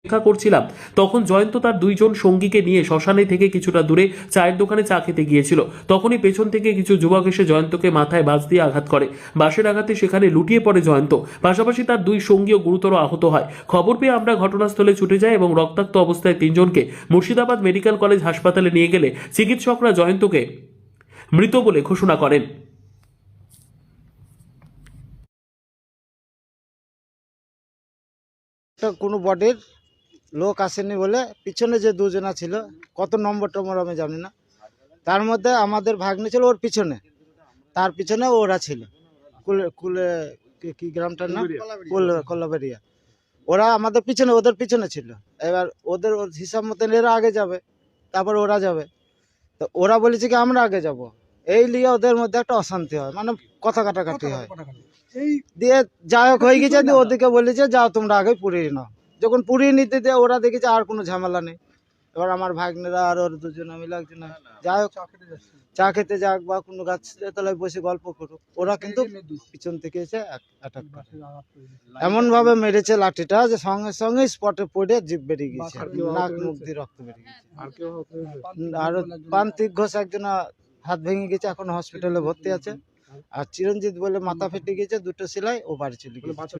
অপেক্ষা করছিলাম তখন জয়ন্ত তার দুইজন সঙ্গীকে নিয়ে শ্মশানে থেকে কিছুটা দূরে চায়ের দোকানে চা খেতে গিয়েছিল। তখনই পেছন থেকে কিছু যুবক এসে জয়ন্তকে মাথায় বাস দিয়ে আঘাত করে। বাসের আঘাতে সেখানে লুটিয়ে পড়ে জয়ন্ত, পাশাপাশি তার দুই সঙ্গীও গুরুতর আহত হয়। খবর পেয়ে আমরা ঘটনাস্থলে ছুটে যাই এবং রক্তাক্ত অবস্থায় তিনজনকে মুর্শিদাবাদ মেডিকেল কলেজ হাসপাতালে নিয়ে গেলে চিকিৎসকরা জয়ন্তকে মৃত বলে ঘোষণা করেন। কোনো বডির লোক আসেনি বলে পিছনে যে দুজনা ছিল, কত নম্বর টম্বর আমি জানি না, তার মধ্যে আমাদের ভাগ্নে ছিল ওর পিছনে, তার পিছনে ওরা ছিল কুলে কুলে কি গ্রামটার নাম কল্লাবেরিয়া। ওরা আমাদের পিছনে, ওদের পিছনে ছিল। এবার ওদের হিসাব মতন এরা আগে যাবে, তারপর ওরা যাবে। তো ওরা বলেছে কি আমরা আগে যাব, এই নিয়ে ওদের মধ্যে একটা অশান্তি হয়, মানে কথা কাটাকাটি হয়। দিয়ে যাই হোক হয়ে গেছে, দিয়ে ওদিকে বলেছে যাও তোমরা আগে পুড়িয়ে নাও। যখন পুড়িয়ে নিতে দিয়ে ওরা দেখেছে আর কোনো ঝামেলা নেই, এবার আমার ভাগ্নেরা আর ওর দুজনে মিলে একজন যাই হোক চা খেতে যাক বা কোনো গাছ তলায় বসে গল্প করুক, ওরা কিন্তু পিছন থেকে এসে অ্যাটাক করে। এমন ভাবে মেরেছে লাঠিটা যে সঙ্গে সঙ্গে স্পটে পড়ে জিভ বেরিয়ে গেছে, নাক মুখ দিয়ে রক্ত বেরিয়ে গেছে। আর প্রান্তিক ঘোষ একজন হাত ভেঙে গেছে, এখন হসপিটালে ভর্তি আছে। আর চিরঞ্জিত বলে মাথা ফেটে গেছে, দুটো সেলাই, ও বাড়ি চলে গেছে।